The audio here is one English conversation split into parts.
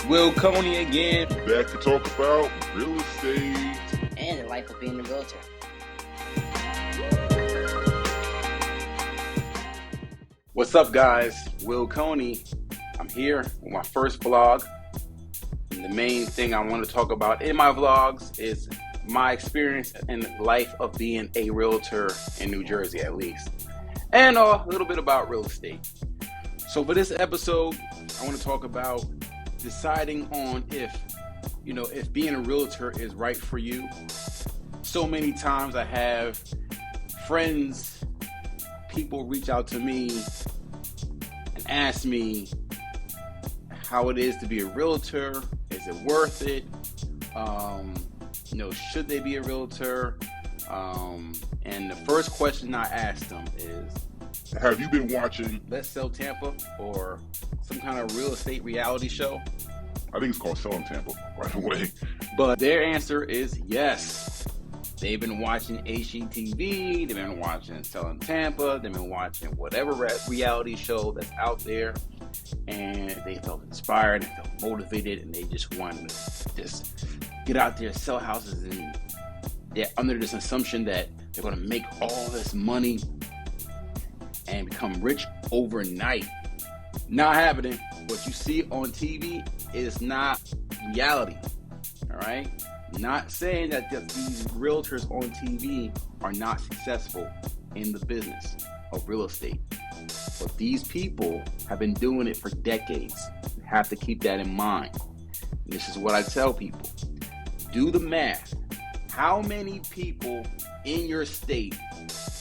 Will Coney again. Back to talk about real estate. And the life of being a realtor. What's up, guys? Will Coney. I'm here with my first vlog. And the main thing I want to talk about in my vlogs is my experience in life of being a realtor in New Jersey, at least. And a little bit about real estate. So for this episode, I want to talk about deciding on if being a realtor is right for you. So many times I have friends, people reach out to me and ask me how it is to be a realtor. Is it worth it? Should they be a realtor? And the first question I ask them is, have you been watching Let's Sell Tampa or some kind of real estate reality show? I think it's called Selling Tampa, by the way. But their answer is yes. They've been watching HGTV, they've been watching Selling Tampa, they've been watching whatever reality show that's out there, and they felt inspired, they felt motivated, and they just wanted to just get out there, sell houses, and they're under this assumption that they're going to make all this money and become rich overnight. Not happening. What you see on TV is not reality. All right? Not saying that these realtors on TV are not successful in the business of real estate. But these people have been doing it for decades. You have to keep that in mind. And this is what I tell people. Do the math. How many people in your state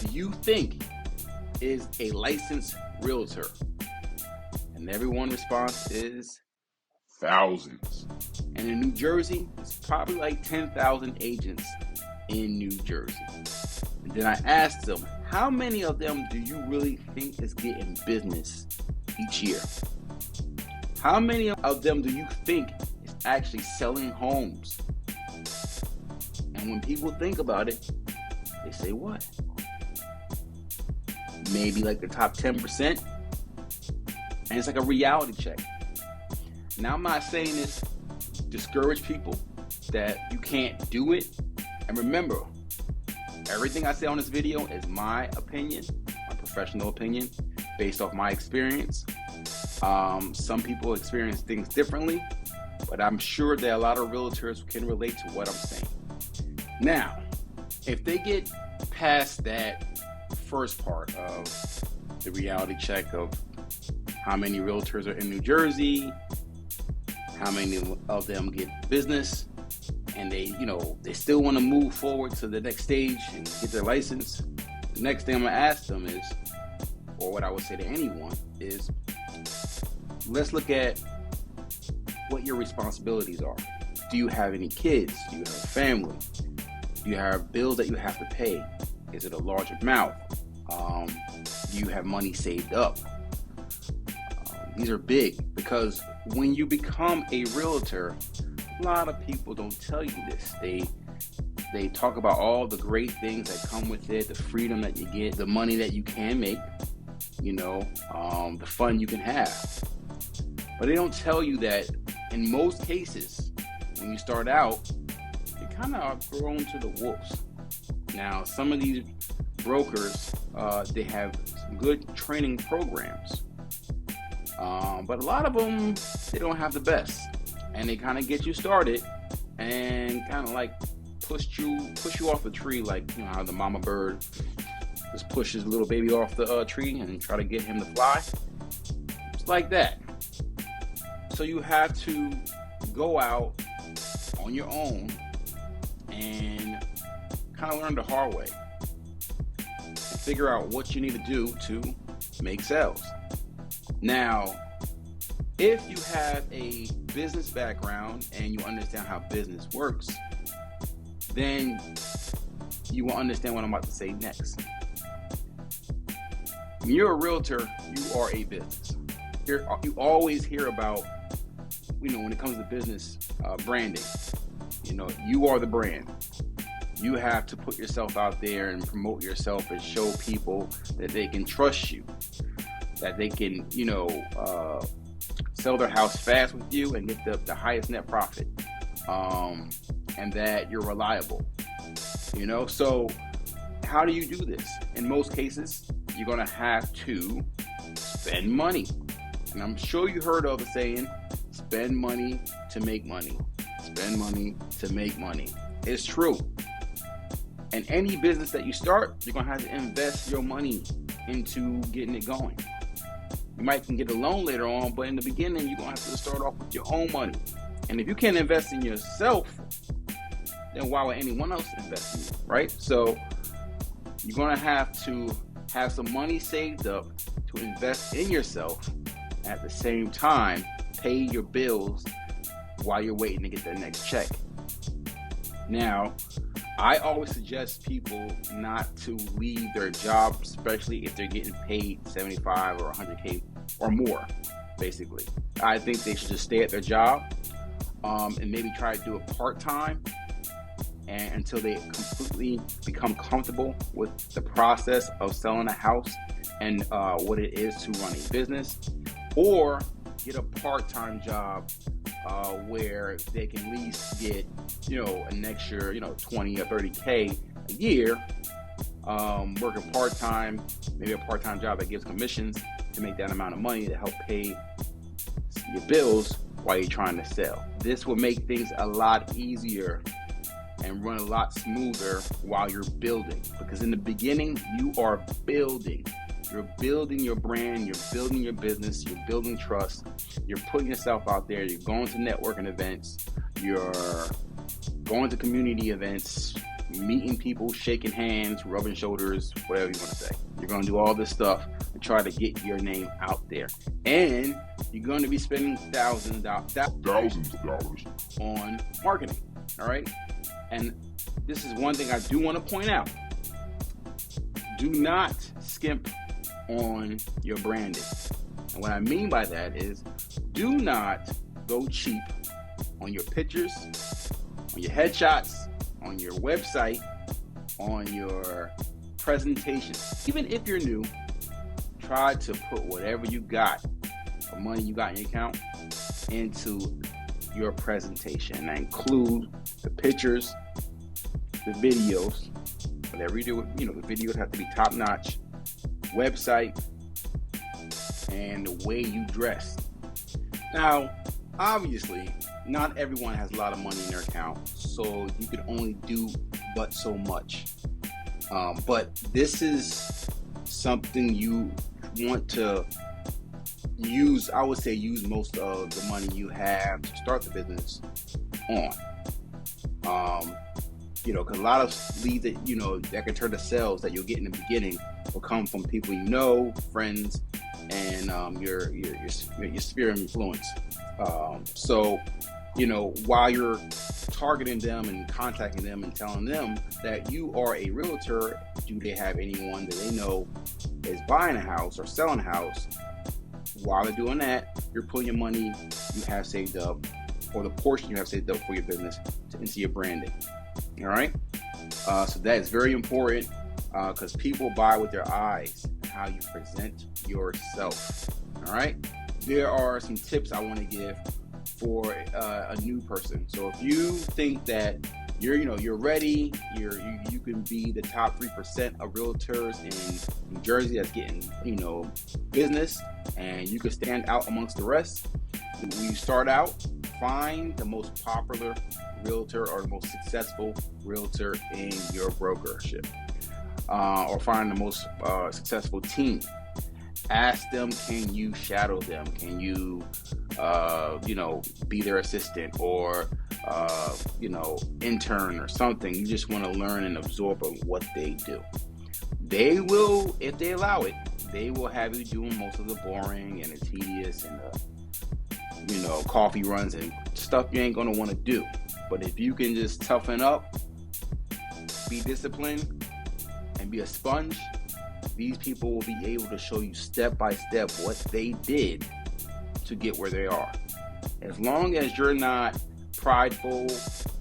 do you think is a licensed realtor? And everyone's response is thousands. And in New Jersey, it's probably like 10,000 agents in New Jersey. And then I asked them, how many of them do you really think is getting business each year? How many of them do you think is actually selling homes? And when people think about it, they say what? Maybe like the top 10%. And it's like a reality check. Now, I'm not saying this to discourage people that you can't do it. And remember, everything I say on this video is my opinion, my professional opinion, based off my experience. Some people experience things differently, but I'm sure that a lot of realtors can relate to what I'm saying. Now, if they get past that first part of the reality check of how many realtors are in New Jersey, how many of them get business, and they still want to move forward to the next stage and get their license, the next thing I'm going to ask them is, or what I would say to anyone is, let's look at what your responsibilities are. Do you have any kids? Do you have a family? Do you have bills that you have to pay? Is it a large amount? Do you have money saved up? These are big, because when you become a realtor, a lot of people don't tell you this. They talk about all the great things that come with it, the freedom that you get, the money that you can make, the fun you can have. But they don't tell you that in most cases, when you start out, you kind of are thrown to the wolves. Now, some of these brokers, they have some good training programs. But a lot of them, they don't have the best. And they kind of get you started and kind of like push you off the tree, like how the mama bird just pushes the little baby off the tree and try to get him to fly. It's like that. So you have to go out on your own and kind of learn the hard way and figure out what you need to do to make sales. Now, if you have a business background and you understand how business works, then you will understand what I'm about to say next. When you're a realtor, you are a business. You always hear about, when it comes to business branding, you are the brand. You have to put yourself out there and promote yourself and show people that they can trust you, that they can, sell their house fast with you and get the highest net profit, and that you're reliable. So how do you do this? In most cases, you're going to have to spend money. And I'm sure you heard of the saying, spend money to make money. Spend money to make money. It's true. And any business that you start, you're going to have to invest your money into getting it going. You might can get a loan later on, but in the beginning, you're going to have to start off with your own money. And if you can't invest in yourself, then why would anyone else invest in you, right? So you're going to have some money saved up to invest in yourself. At the same time, pay your bills while you're waiting to get that next check. Now, I always suggest people not to leave their job, especially if they're getting paid 75 or 100K or more, basically. I think they should just stay at their job and maybe try to do it part-time and until they completely become comfortable with the process of selling a house and what it is to run a business, or get a part-time job where they can at least get, an extra, 20 or 30K a year, working part-time, maybe a part-time job that gives commissions to make that amount of money to help pay your bills while you're trying to sell. This will make things a lot easier and run a lot smoother while you're building, because in the beginning, you are building. You're building your brand, you're building your business, you're building trust, you're putting yourself out there, you're going to networking events, you're going to community events, meeting people, shaking hands, rubbing shoulders, whatever you want to say. You're going to do all this stuff to try to get your name out there. And you're going to be spending thousands of dollars on marketing, all right? And this is one thing I do want to point out. Do not skimp on your branding. And what I mean by that is, do not go cheap on your pictures, on your headshots, on your website, on your presentation. Even if you're new, try to put whatever you got, the money you got in your account, into your presentation. And that include the pictures, the videos, whatever you do, the videos have to be top notch, website, and the way you dress. Now, obviously, not everyone has a lot of money in their account, so you can only do but so much. But this is something you want to use, I would say use most of the money you have to start the business on. Because a lot of leads that, that can turn to sales that you'll get in the beginning will come from people friends, and your sphere of influence. So, while you're targeting them and contacting them and telling them that you are a realtor, do they have anyone that they know is buying a house or selling a house? While they're doing that, you're putting your money you have saved up, or the portion you have saved up for your business, into your branding. All right? So that is very important, because people buy with their eyes, how you present yourself. All right? There are some tips I want to give for a new person. So if you think that you're ready, you can be the top 3% of realtors in New Jersey that's getting business, and you can stand out amongst the rest. When you start out, find the most popular realtor or the most successful realtor in your brokership, or find the most successful team. Ask them, can you shadow them? Can you, be their assistant or, intern or something? You just want to learn and absorb of what they do. They will, if they allow it, they will have you doing most of the boring and the tedious and the, coffee runs and stuff you ain't going to want to do. But if you can just toughen up, be disciplined, and be a sponge, these people will be able to show you step by step what they did to get where they are. As long as you're not prideful,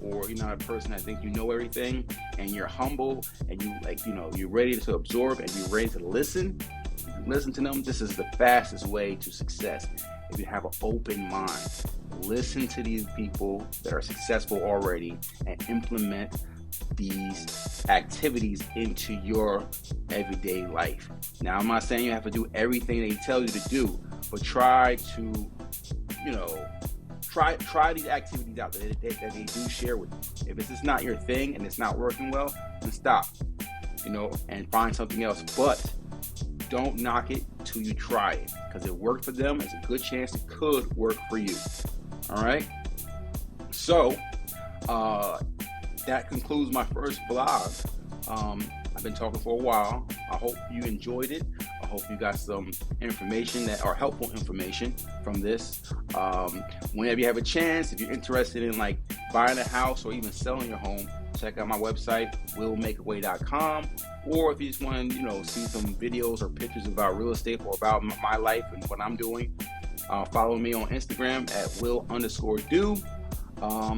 or you're not a person that thinks you know everything, and you're humble, and you're ready to absorb, and you're ready to listen to them, this is the fastest way to success. if you have an open mind. Listen to these people that are successful already and implement these activities into your everyday life. Now, I'm not saying you have to do everything they tell you to do, but try to, try these activities out that they do share with you. If it's just not your thing and it's not working well, then stop, and find something else. But don't knock it till you try it, because it worked for them. It's a good chance it could work for you. All right. So that concludes my first vlog. I've been talking for a while. I hope you enjoyed it. I hope you got some information helpful information from this. Whenever you have a chance, if you're interested in like buying a house or even selling your home, check out my website, willmakeaway.com. Or if you just want to, see some videos or pictures about real estate or about my life and what I'm doing, follow me on Instagram at will_do.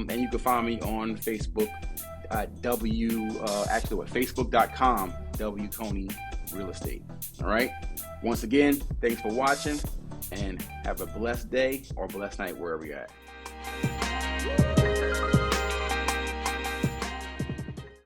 And you can find me on Facebook at facebook.com W Coney Real Estate. All right. Once again, thanks for watching and have a blessed day or blessed night wherever you're at.